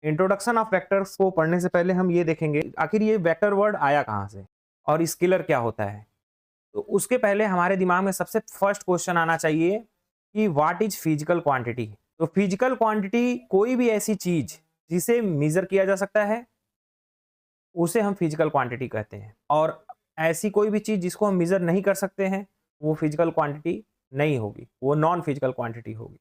Introduction of vectors को पढ़ने से पहले हम ये देखेंगे आखिर ये वेक्टर वर्ड आया कहाँ से और स्केलर क्या होता है। तो उसके पहले हमारे दिमाग में सबसे फर्स्ट क्वेश्चन आना चाहिए कि व्हाट इज फिजिकल क्वांटिटी। तो फिजिकल क्वांटिटी कोई भी ऐसी चीज जिसे मेजर किया जा सकता है उसे हम फिजिकल क्वांटिटी कहते हैं, और ऐसी कोई भी चीज जिसको हम मेजर नहीं कर सकते हैं वो फिजिकल क्वांटिटी नहीं होगी, वो नॉन फिजिकल क्वांटिटी होगी।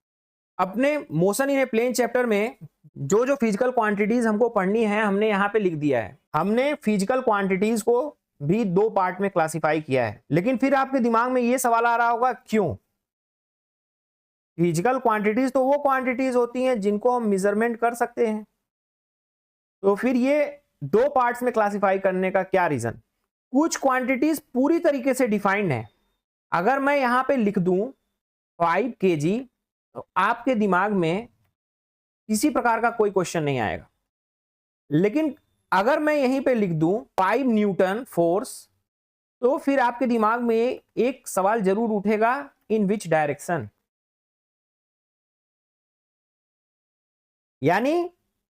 अपने motion in a plane chapter में जो जो फिजिकल क्वांटिटीज हमको पढ़नी है हमने यहाँ पे लिख दिया है। हमने फिजिकल क्वांटिटीज को भी दो पार्ट में क्लासिफाई किया है, लेकिन फिर आपके दिमाग में ये सवाल आ रहा होगा क्यों। फिजिकल क्वांटिटीज तो वो क्वांटिटीज होती हैं जिनको हम मेजरमेंट कर सकते हैं, तो फिर ये दो पार्ट्स में क्लासिफाई करने का क्या रीजन। कुछ क्वांटिटीज पूरी तरीके से डिफाइंड है। अगर मैं यहां पे लिख दूं 5 kg तो आपके दिमाग में किसी प्रकार का कोई क्वेश्चन नहीं आएगा। लेकिन अगर मैं यहीं पे लिख दूं 5 न्यूटन फोर्स तो फिर आपके दिमाग में एक सवाल जरूर उठेगा, इन विच डायरेक्शन। यानी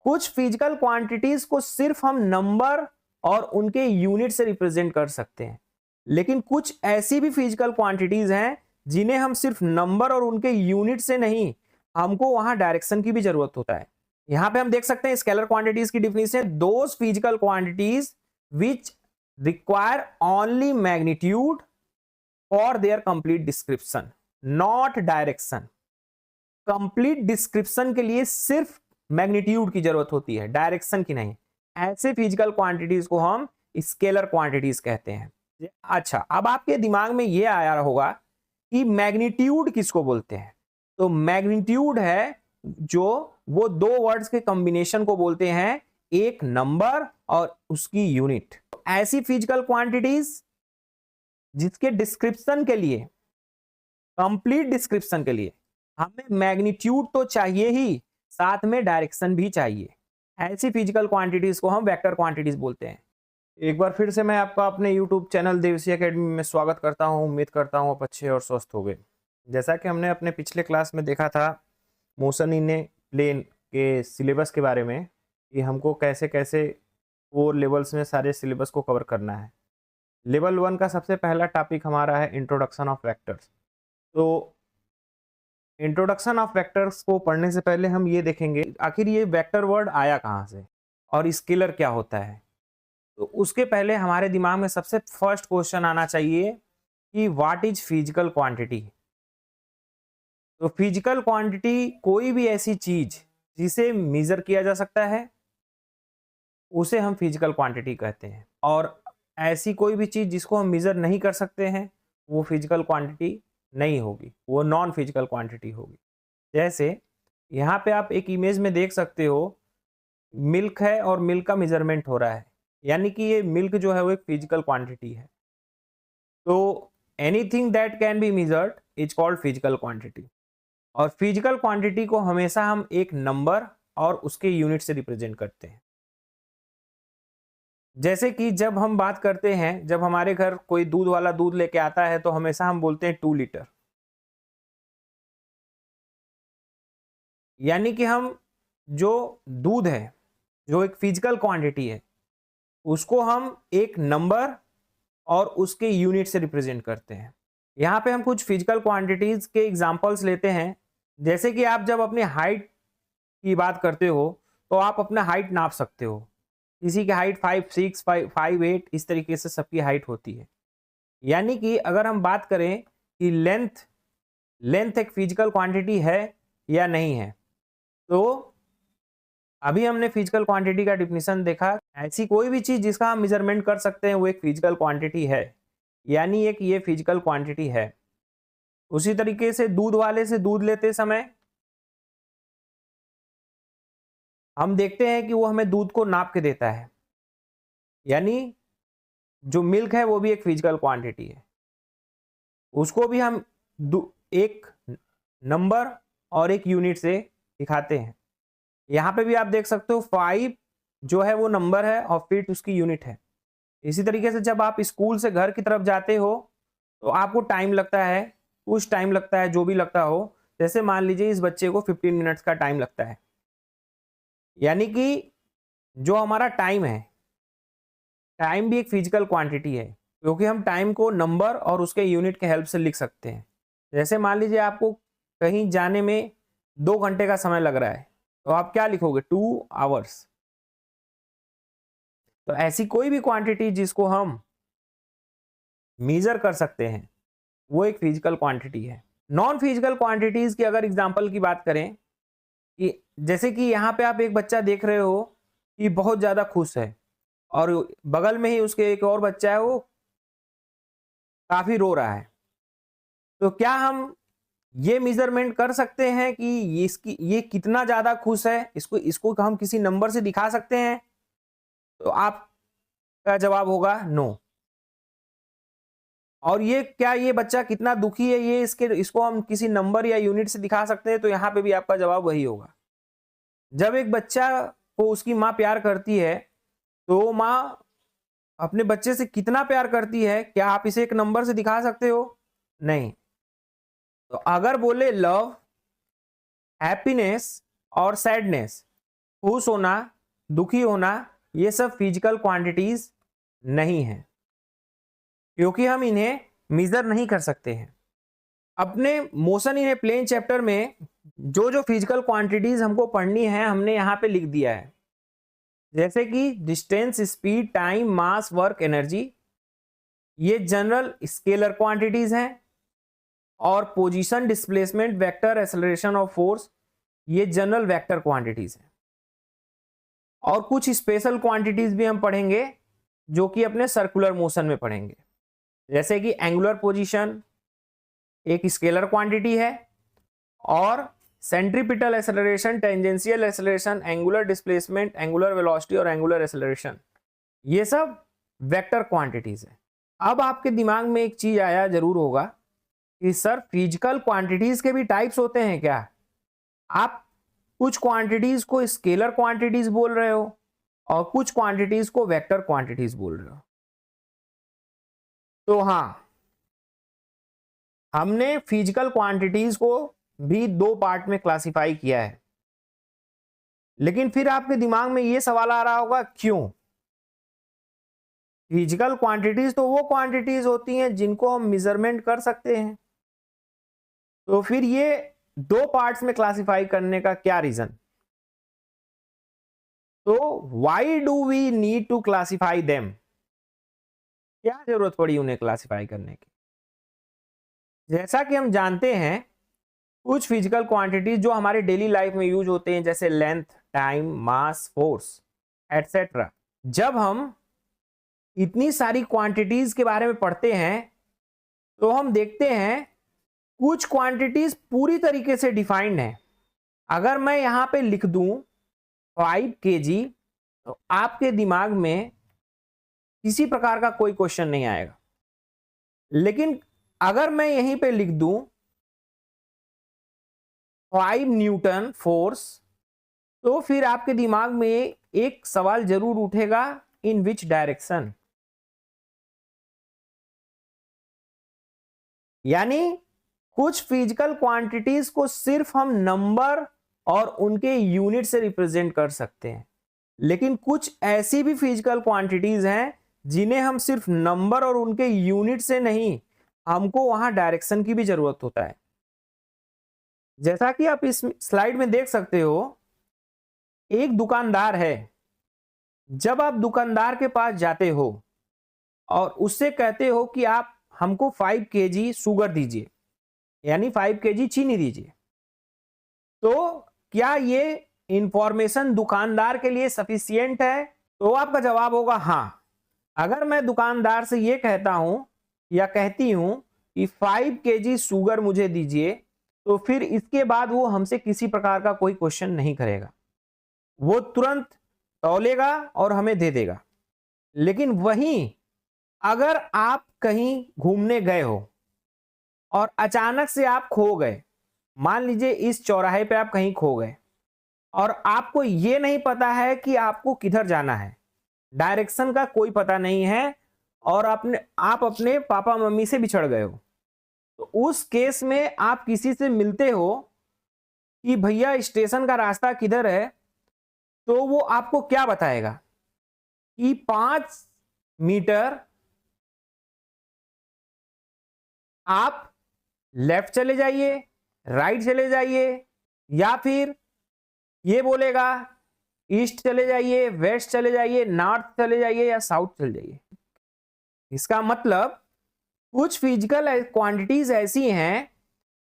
कुछ फिजिकल क्वांटिटीज को सिर्फ हम नंबर और उनके यूनिट से रिप्रेजेंट कर सकते हैं, लेकिन कुछ ऐसी भी फिजिकल क्वांटिटीज हैं जिन्हें हम सिर्फ नंबर और उनके यूनिट से नहीं, हमको वहां डायरेक्शन की भी जरूरत होता है। यहां पे हम देख सकते हैं स्केलर क्वांटिटीज की definition, those physical quantities which require only magnitude for their complete description not direction. Complete description के लिए सिर्फ मैग्नीट्यूड की जरूरत होती है, डायरेक्शन की नहीं। ऐसे फिजिकल क्वांटिटीज को हम स्केलर क्वांटिटीज कहते हैं। अच्छा, अब आपके दिमाग में यह आया होगा कि मैग्नीट्यूड किसको बोलते हैं। तो मैग्नीट्यूड है जो वो दो वर्ड्स के कॉम्बिनेशन को बोलते हैं, एक नंबर और उसकी यूनिट। तो ऐसी फिजिकल क्वांटिटीज जिसके डिस्क्रिप्शन के लिए, कंप्लीट डिस्क्रिप्शन के लिए हमें मैग्नीट्यूड तो चाहिए ही, साथ में डायरेक्शन भी चाहिए, ऐसी फिजिकल क्वांटिटीज को हम वेक्टर क्वांटिटीज बोलते हैं। एक बार फिर से मैं आपका अपने YouTube चैनल देवसी एकेडमी में स्वागत करता हूं। उम्मीद करता हूं आप अच्छे और स्वस्थ हो गए। जैसा कि हमने अपने पिछले क्लास में देखा था मोशन इन ए प्लेन के सिलेबस के बारे में, कि हमको कैसे कैसे 4 लेवल्स में सारे सिलेबस को कवर करना है। लेवल 1 का सबसे पहला टॉपिक हमारा है इंट्रोडक्शन ऑफ वेक्टर्स। तो इंट्रोडक्शन ऑफ वेक्टर्स को पढ़ने से पहले हम ये देखेंगे आखिर ये वेक्टर वर्ड आया कहाँ से और स्केलर क्या होता है। तो उसके पहले हमारे दिमाग में सबसे फर्स्ट क्वेश्चन आना चाहिए कि व्हाट इज फिजिकल क्वांटिटी। तो फिजिकल क्वांटिटी कोई भी ऐसी चीज जिसे मेजर किया जा सकता है उसे हम फिजिकल क्वांटिटी कहते हैं, और ऐसी कोई भी चीज जिसको हम मेजर नहीं कर सकते हैं वो फिजिकल क्वांटिटी नहीं होगी, वो नॉन फिजिकल क्वांटिटी होगी। जैसे यहाँ पे आप एक इमेज में देख सकते हो, मिल्क है और मिल्क का मेजरमेंट हो रहा है, यानी कि ये मिल्क जो है वो एक फिजिकल क्वांटिटी है। तो anything that can be measured is called physical quantity, और फिजिकल क्वांटिटी को हमेशा हम एक नंबर और उसके यूनिट से रिप्रेजेंट करते हैं। जैसे कि जब हम बात करते हैं, जब हमारे घर कोई दूध वाला दूध लेके आता है तो हमेशा हम बोलते हैं 2 लीटर, यानी कि हम जो दूध है जो एक फिजिकल क्वांटिटी है उसको हम एक नंबर और उसके यूनिट से रिप्रेजेंट करते हैं। यहाँ पे हम कुछ फिजिकल क्वांटिटीज के एग्जांपल्स लेते हैं। जैसे कि आप जब अपनी हाइट की बात करते हो तो आप अपना हाइट नाप सकते हो। किसी की हाइट 5'6", 5'8", इस तरीके से सबकी हाइट होती है। यानी कि अगर हम बात करें कि लेंथ एक फिजिकल क्वांटिटी है या नहीं है, तो अभी हमने फिजिकल क्वांटिटी का डिफिनीशन देखा। ऐसी कोई भी चीज जिसका हम मेजरमेंट कर सकते हैं वो एक फिजिकल क्वांटिटी है, यानी एक ये फिजिकल क्वांटिटी है। उसी तरीके से दूध वाले से दूध लेते समय हम देखते हैं कि वो हमें दूध को नाप के देता है, यानी जो मिल्क है वो भी एक फिजिकल क्वांटिटी है। उसको भी हम एक नंबर और एक यूनिट से दिखाते हैं। यहाँ पे भी आप देख सकते हो 5 जो है वो नंबर है और फीट उसकी यूनिट है। इसी तरीके से जब आप स्कूल से घर की तरफ जाते हो तो आपको टाइम लगता है, कुछ टाइम लगता है, जो भी लगता हो। जैसे मान लीजिए इस बच्चे को 15 मिनट्स का टाइम लगता है, यानी कि जो हमारा टाइम है, टाइम भी एक फिजिकल क्वांटिटी है, क्योंकि हम टाइम को नंबर और उसके यूनिट के हेल्प से लिख सकते हैं। जैसे मान लीजिए आपको कहीं जाने में 2 घंटे का समय लग रहा है, तो आप क्या लिखोगे? 2 आवर्स। तो ऐसी कोई भी क्वांटिटी जिसको हम मेजर कर सकते हैं वो एक फिजिकल क्वांटिटी है। नॉन फिजिकल क्वांटिटीज की अगर एग्जांपल की बात करें कि जैसे कि यहाँ पे आप एक बच्चा देख रहे हो कि बहुत ज्यादा खुश है और बगल में ही उसके एक और बच्चा है, वो काफी रो रहा है। तो क्या हम ये मेजरमेंट कर सकते हैं कि ये कितना ज्यादा खुश है? इसको हम किसी नंबर से दिखा सकते हैं? तो आपका जवाब होगा नो। और ये बच्चा कितना दुखी है, इसको हम किसी नंबर या यूनिट से दिखा सकते हैं? तो यहाँ पे भी आपका जवाब वही होगा। जब एक बच्चा को उसकी माँ प्यार करती है, तो माँ अपने बच्चे से कितना प्यार करती है, क्या आप इसे एक नंबर से दिखा सकते हो? नहीं। तो अगर बोले लव, हैप्पीनेस और सैडनेस, खुश होना, दुखी होना, ये सब फिजिकल क्वांटिटीज नहीं है, क्योंकि हम इन्हें मेजर नहीं कर सकते हैं। अपने motion in a plane chapter में जो जो फिजिकल क्वांटिटीज हमको पढ़नी है हमने यहाँ पे लिख दिया है, जैसे कि डिस्टेंस, स्पीड, टाइम, मास, वर्क, एनर्जी, ये जनरल स्केलर क्वांटिटीज हैं। और पोजीशन, डिस्प्लेसमेंट, वेक्टर, एक्सेलरेशन और फोर्स, ये जनरल वेक्टर क्वांटिटीज हैं। और कुछ स्पेशल क्वांटिटीज भी हम पढ़ेंगे जो कि अपने सर्कुलर मोशन में पढ़ेंगे, जैसे कि एंगुलर पोजीशन एक स्केलर क्वांटिटी है, और centripetal acceleration, tangential acceleration, angular displacement, angular velocity और एंगुलर एक्सेलरेशन, ये सब वेक्टर क्वांटिटीज है। अब आपके दिमाग में एक चीज आया जरूर होगा कि सर फिजिकल क्वांटिटीज के भी टाइप्स होते हैं क्या? आप कुछ क्वांटिटीज को स्केलर क्वांटिटीज बोल रहे हो और कुछ क्वांटिटीज को वेक्टर क्वांटिटीज बोल रहे हो। तो हाँ, हमने फिजिकल क्वांटिटीज को भी 2 पार्ट में क्लासिफाई किया है। लेकिन फिर आपके दिमाग में यह सवाल आ रहा होगा, क्यों? फिजिकल क्वांटिटीज तो वो क्वांटिटीज होती हैं जिनको हम मेजरमेंट कर सकते हैं, तो फिर ये 2 पार्ट्स में क्लासिफाई करने का क्या रीजन? तो why do we need to classify them? क्या जरूरत पड़ी उन्हें क्लासिफाई करने की? जैसा कि हम जानते हैं, कुछ फिजिकल क्वांटिटीज जो हमारे डेली लाइफ में यूज होते हैं, जैसे लेंथ, टाइम, मास, फोर्स एटसेट्रा, जब हम इतनी सारी क्वांटिटीज के बारे में पढ़ते हैं तो हम देखते हैं कुछ क्वांटिटीज पूरी तरीके से डिफाइंड है। अगर मैं यहां पे लिख दूं 5 kg, तो आपके दिमाग में किसी प्रकार का कोई क्वेश्चन नहीं आएगा। लेकिन अगर मैं यहीं पे लिख दूं 5 न्यूटन फोर्स, तो फिर आपके दिमाग में एक सवाल जरूर उठेगा, इन विच डायरेक्शन? यानी कुछ फिजिकल क्वांटिटीज को सिर्फ हम नंबर और उनके यूनिट से रिप्रेजेंट कर सकते हैं, लेकिन कुछ ऐसी भी फिजिकल क्वांटिटीज हैं जिन्हें हम सिर्फ नंबर और उनके यूनिट से नहीं, हमको वहां डायरेक्शन की भी जरूरत होता है। जैसा कि आप इस स्लाइड में देख सकते हो, एक दुकानदार है। जब आप दुकानदार के पास जाते हो और उससे कहते हो कि आप हमको 5 kg शुगर दीजिए, यानी 5 kg चीनी दीजिए, तो क्या ये इंफॉर्मेशन दुकानदार के लिए सफिशिएंट है? तो आपका जवाब होगा हाँ। अगर मैं दुकानदार से ये कहता हूं या कहती हूं कि 5 kg शुगर मुझे दीजिए, तो फिर इसके बाद वो हमसे किसी प्रकार का कोई क्वेश्चन नहीं करेगा, वो तुरंत तौलेगा और हमें दे देगा। लेकिन वहीं अगर आप कहीं घूमने गए हो और अचानक से आप खो गए, मान लीजिए इस चौराहे पे आप कहीं खो गए और आपको ये नहीं पता है कि आपको किधर जाना है, डायरेक्शन का कोई पता नहीं है, और आप अपने पापा मम्मी से बिछड़ गए हो, तो उस केस में आप किसी से मिलते हो कि भैया स्टेशन का रास्ता किधर है, तो वो आपको क्या बताएगा कि 5 मीटर आप लेफ्ट चले जाइए, राइट चले जाइए, या फिर ये बोलेगा ईस्ट चले जाइए, वेस्ट चले जाइए, नॉर्थ चले जाइए या साउथ चले जाइए। इसका मतलब कुछ फिजिकल क्वांटिटीज ऐसी हैं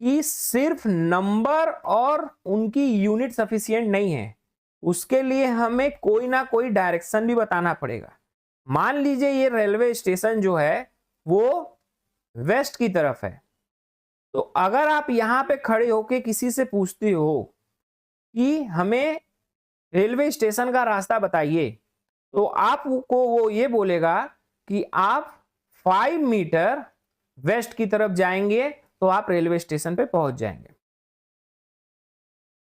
कि सिर्फ नंबर और उनकी यूनिट सफिशिएंट नहीं है, उसके लिए हमें कोई ना कोई डायरेक्शन भी बताना पड़ेगा। मान लीजिए ये रेलवे स्टेशन जो है वो वेस्ट की तरफ है, तो अगर आप यहां पे खड़े होके किसी से पूछते हो कि हमें रेलवे स्टेशन का रास्ता बताइए, तो आपको वो ये बोलेगा कि आप 5 मीटर वेस्ट की तरफ जाएंगे तो आप रेलवे स्टेशन पे पहुंच जाएंगे।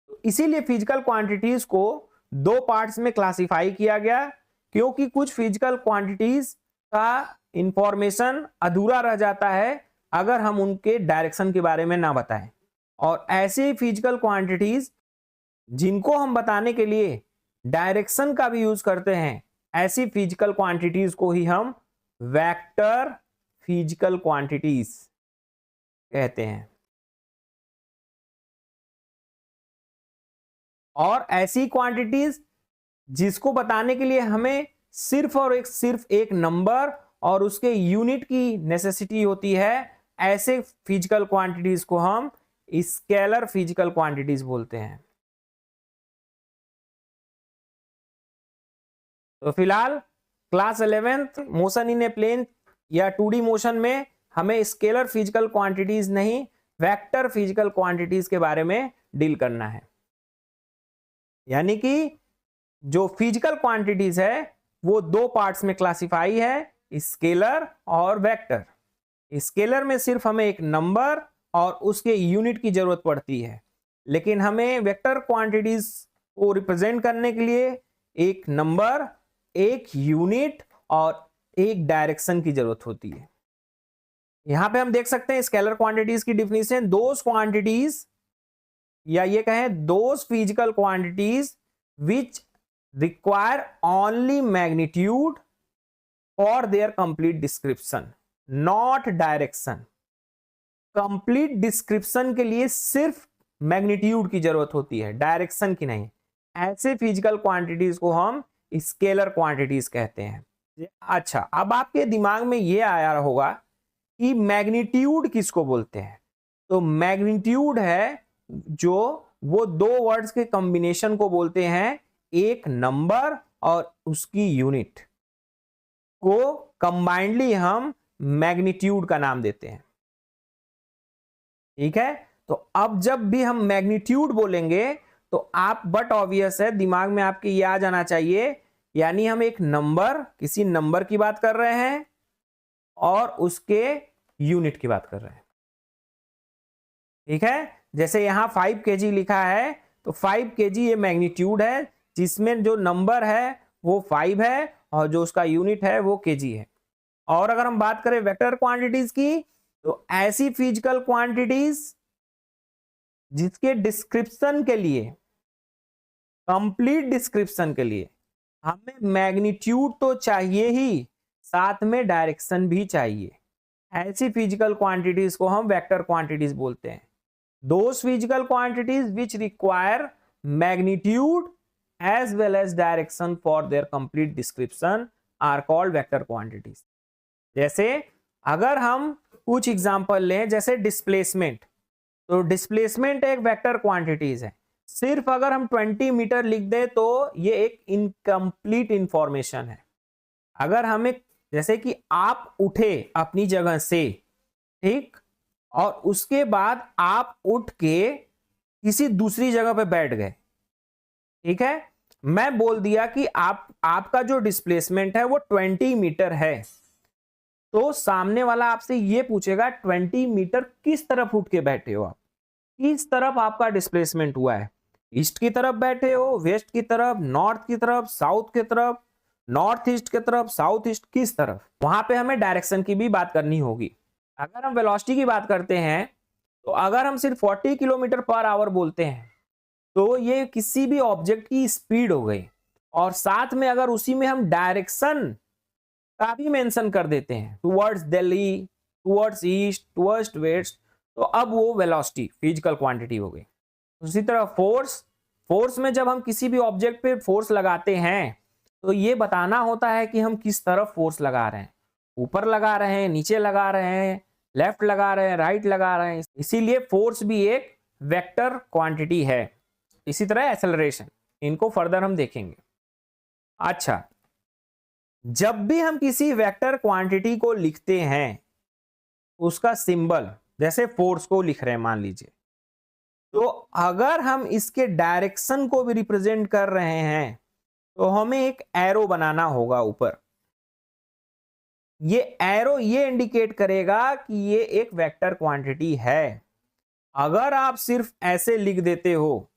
तो इसीलिए फिजिकल क्वांटिटीज को 2 पार्ट्स में क्लासिफाई किया गया, क्योंकि कुछ फिजिकल क्वांटिटीज का इंफॉर्मेशन अधूरा रह जाता है अगर हम उनके डायरेक्शन के बारे में ना बताएं, और ऐसे फिजिकल क्वांटिटीज जिनको हम बताने के लिए डायरेक्शन का भी यूज करते हैं, ऐसी फिजिकल क्वांटिटीज को ही हम वेक्टर फिजिकल क्वांटिटीज कहते हैं। और ऐसी क्वांटिटीज जिसको बताने के लिए हमें सिर्फ एक नंबर और उसके यूनिट की नेसेसिटी होती है, ऐसे फिजिकल क्वांटिटीज को हम स्केलर फिजिकल क्वांटिटीज बोलते हैं। तो फिलहाल class 11th motion in a plane या 2D मोशन में हमें स्केलर फिजिकल क्वांटिटीज नहीं, वेक्टर फिजिकल क्वांटिटीज के बारे में डील करना है। यानी कि जो फिजिकल क्वांटिटीज है वो 2 पार्ट्स में क्लासिफाई है, स्केलर और वेक्टर। स्केलर में सिर्फ हमें एक नंबर और उसके यूनिट की जरूरत पड़ती है, लेकिन हमें वेक्टर क्वांटिटीज को रिप्रेजेंट करने के लिए एक नंबर, एक यूनिट और एक डायरेक्शन की जरूरत होती है। यहां पे हम देख सकते हैं स्केलर क्वांटिटीज की डिफिनीशन, दोज क्वांटिटीज या ये कहें those physical quantities which require only magnitude for their complete description not direction. Complete description के लिए सिर्फ मैग्नीट्यूड की जरूरत होती है, डायरेक्शन की नहीं। ऐसे फिजिकल क्वांटिटीज को हम स्केलर क्वांटिटीज कहते हैं। अच्छा, अब आपके दिमाग में ये आया होगा कि मैग्नीट्यूड किसको बोलते हैं। तो मैग्नीट्यूड है जो वो 2 वर्ड्स के कॉम्बिनेशन को बोलते हैं, एक नंबर और उसकी यूनिट को कंबाइंडली हम मैग्नीट्यूड का नाम देते हैं। ठीक है, तो अब जब भी हम मैग्नीट्यूड बोलेंगे तो आप बट ऑब्वियस है दिमाग में आपके ये आ जाना चाहिए, यानी हम एक नंबर, किसी नंबर की बात कर रहे हैं और उसके यूनिट की बात कर रहे हैं। ठीक है, जैसे यहां 5 kg लिखा है तो 5 kg ये मैग्नीट्यूड है, जिसमें जो नंबर है वो 5 है और जो उसका यूनिट है वो kg है। और अगर हम बात करें वेक्टर क्वांटिटीज की, तो ऐसी फिजिकल क्वांटिटीज जिसके डिस्क्रिप्शन के लिए, कंप्लीट डिस्क्रिप्शन के लिए हमें मैग्नीट्यूड तो चाहिए ही, साथ में डायरेक्शन भी चाहिए, ऐसी फिजिकल क्वांटिटीज को हम वेक्टर क्वांटिटीज बोलते हैं। Those physical quantities which require magnitude as well as direction for their complete description are called vector quantities। जैसे अगर हम कुछ एग्जांपल लें, जैसे डिस्प्लेसमेंट, तो डिस्प्लेसमेंट एक वेक्टर क्वांटिटीज है। सिर्फ अगर हम 20 मीटर लिख दें तो ये एक इनकम्प्लीट इंफॉर्मेशन है। अगर हमें, जैसे कि आप उठे अपनी जगह से, ठीक, और उसके बाद आप उठ के किसी दूसरी जगह पे बैठ गए, ठीक है, मैं बोल दिया कि आपका जो डिस्प्लेसमेंट है वो 20 मीटर है, तो सामने वाला आपसे ये पूछेगा 20 मीटर किस तरफ उठ के बैठे हो आप, किस तरफ आपका डिस्प्लेसमेंट हुआ है, ईस्ट की तरफ बैठे हो, वेस्ट की तरफ, नॉर्थ की तरफ, साउथ की तरफ, नॉर्थ ईस्ट की तरफ, साउथ ईस्ट, किस तरफ। वहां पे हमें डायरेक्शन की भी बात करनी होगी। अगर हम वेलोसिटी की बात करते हैं, तो अगर हम सिर्फ 40 किलोमीटर पर आवर बोलते हैं तो ये किसी भी ऑब्जेक्ट की स्पीड हो गई। और साथ में अगर उसी में हम डायरेक्शन का भी मेंशन कर देते हैं, towards Delhi, towards east, towards waste, तो अब वो वेलोसिटी फिजिकल क्वांटिटी हो गई। उसी तरह फोर्स में जब हम किसी भी ऑब्जेक्ट पे फोर्स लगाते हैं तो ये बताना होता है कि हम किस तरफ फोर्स लगा रहे हैं, ऊपर लगा रहे हैं, नीचे लगा रहे हैं, लेफ्ट लगा रहे हैं, राइट लगा रहे हैं। इसीलिए फोर्स भी एक वेक्टर क्वांटिटी है। इसी तरह एक्सेलरेशन, इनको फर्दर हम देखेंगे। अच्छा, जब भी हम किसी वेक्टर क्वांटिटी को लिखते हैं उसका सिंबल, जैसे फोर्स को लिख रहे हैं मान लीजिए, तो अगर हम इसके डायरेक्शन को भी रिप्रेजेंट कर रहे हैं तो हमें एक एरो बनाना होगा ऊपर। ये एरो ये इंडिकेट करेगा कि ये एक वेक्टर क्वांटिटी है। अगर आप सिर्फ ऐसे लिख देते हो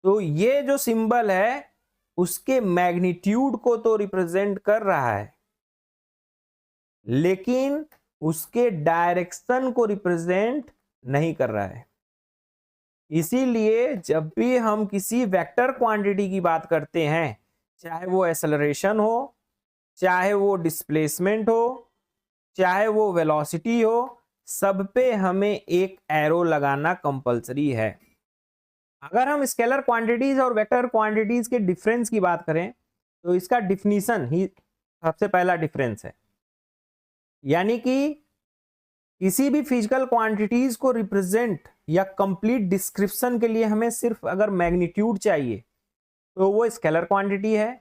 तो ये जो सिंबल है उसके मैग्नीट्यूड को तो रिप्रेजेंट कर रहा है, लेकिन उसके डायरेक्शन को रिप्रेजेंट नहीं कर रहा है। इसीलिए जब भी हम किसी वेक्टर क्वांटिटी की बात करते हैं, चाहे वो एक्सेलरेशन हो, चाहे वो डिस्प्लेसमेंट हो, चाहे वो वेलोसिटी हो, सब पे हमें एक एरो लगाना कंपलसरी है। अगर हम स्केलर क्वांटिटीज और वेक्टर क्वांटिटीज के डिफरेंस की बात करें तो इसका डिफिनीशन ही सबसे पहला डिफरेंस है। यानी कि किसी भी फिजिकल क्वांटिटीज को रिप्रेजेंट या कंप्लीट डिस्क्रिप्शन के लिए हमें सिर्फ अगर मैग्नीट्यूड चाहिए तो वो स्केलर क्वांटिटी है,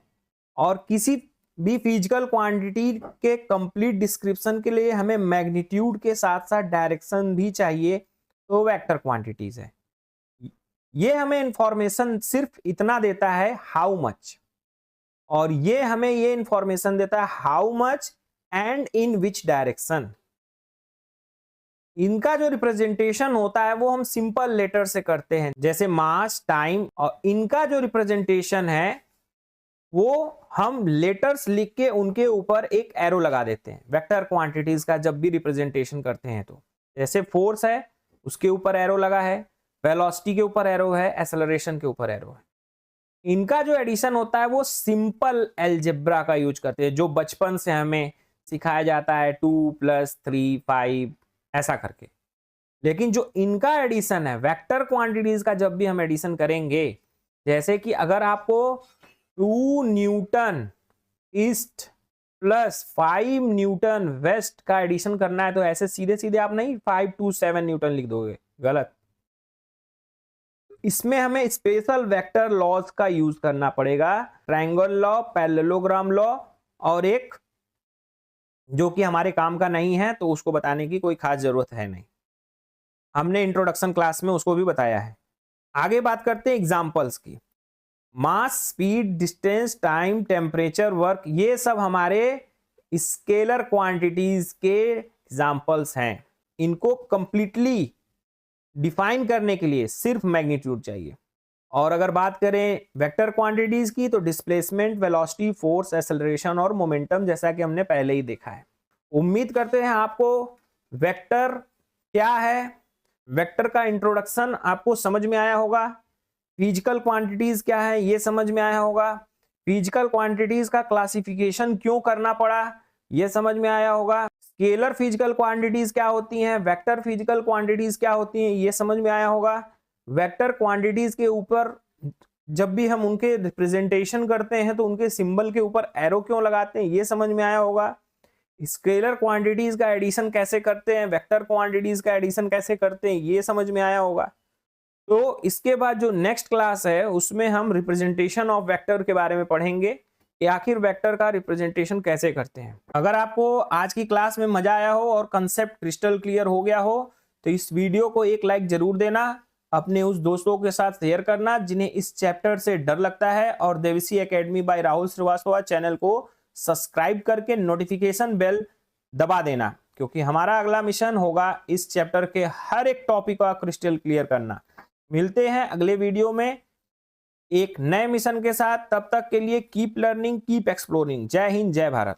और किसी भी फिजिकल क्वांटिटी के कंप्लीट डिस्क्रिप्शन के लिए हमें मैग्नीट्यूड के साथ साथ डायरेक्शन भी चाहिए तो वेक्टर क्वांटिटीज है। ये हमें इंफॉर्मेशन सिर्फ इतना देता है हाउ मच, और ये हमें ये इंफॉर्मेशन देता है how much and in which direction. इनका जो रिप्रेजेंटेशन होता है वो हम सिंपल लेटर से करते हैं, जैसे मास, टाइम, और इनका जो रिप्रेजेंटेशन है वो हम लेटर्स लिख के उनके ऊपर एक एरो लगा देते हैं। वेक्टर क्वांटिटीज का जब भी रिप्रेजेंटेशन करते हैं तो जैसे फोर्स है उसके ऊपर एरो लगा है, वेलोसिटी के ऊपर एरो है, एक्सेलरेशन के ऊपर एरो है। इनका जो एडिशन होता है वो सिंपल अलजेब्रा का यूज करते हैं, जो बचपन से हमें सिखाया जाता है 2 + 3 5 ऐसा करके। लेकिन जो इनका एडिशन है वेक्टर क्वांटिटीज का, जब भी हम एडिशन करेंगे, जैसे कि अगर आपको 2 newton east plus 5 newton west का एडिशन करना है तो ऐसे सीधे सीधे आप नहीं 5 to 7 न्यूटन लिख दोगे, गलत। इसमें हमें स्पेशल वेक्टर लॉज का यूज करना पड़ेगा, ट्रायंगल लॉ, पैरेललोग्राम लॉ, और एक जो कि हमारे काम का नहीं है तो उसको बताने की कोई खास जरूरत है नहीं, हमने इंट्रोडक्शन क्लास में उसको भी बताया है। आगे बात करते हैं एग्जांपल्स की। Mass, speed, distance, time, temperature, work, ये सब हमारे स्केलर क्वांटिटीज के एग्जांपल्स हैं। इनको कंप्लीटली डिफाइन करने के लिए सिर्फ मैग्नीट्यूड चाहिए। और अगर बात करें वेक्टर क्वांटिटीज की तो डिस्प्लेसमेंट, वेलोसिटी, फोर्स, एक्सेलरेशन और मोमेंटम, जैसा कि हमने पहले ही देखा है। उम्मीद करते हैं आपको वेक्टर क्या है, वेक्टर का इंट्रोडक्शन आपको समझ में आया होगा, फिजिकल क्वांटिटीज क्या है ये समझ में आया होगा, फिजिकल क्वांटिटीज का क्लासिफिकेशन क्यों करना पड़ा ये समझ में आया होगा, स्केलर फिजिकल क्वांटिटीज क्या होती हैं, वेक्टर फिजिकल क्वांटिटीज क्या होती हैं ये समझ में आया होगा। वेक्टर क्वांटिटीज के ऊपर जब भी हम उनके रिप्रेजेंटेशन करते हैं तो उनके सिंबल के ऊपर एरो क्यों लगाते हैं ये समझ में आया होगा। स्केलर क्वांटिटीज का एडिशन कैसे करते हैं, वेक्टर क्वांटिटीज का एडिशन कैसे करते हैं ये समझ में आया होगा। तो इसके बाद जो नेक्स्ट क्लास है उसमें हम रिप्रेजेंटेशन ऑफ वेक्टर के बारे में पढ़ेंगे कि आखिर वेक्टर का रिप्रेजेंटेशन कैसे करते हैं। अगर आपको आज की क्लास में मजा आया हो और कंसेप्ट क्रिस्टल क्लियर हो गया हो तो इस वीडियो को एक लाइक जरूर देना, अपने उस दोस्तों के साथ शेयर करना जिन्हें इस चैप्टर से डर लगता है, और Devsi academy by Rahul Srivastava channel को सब्सक्राइब करके नोटिफिकेशन बेल दबा देना, क्योंकि हमारा अगला मिशन होगा इस चैप्टर के हर एक टॉपिक का क्रिस्टल क्लियर करना। मिलते हैं अगले वीडियो में एक नए मिशन के साथ, तब तक के लिए कीप लर्निंग, कीप एक्सप्लोरिंग। जय हिंद, जय भारत।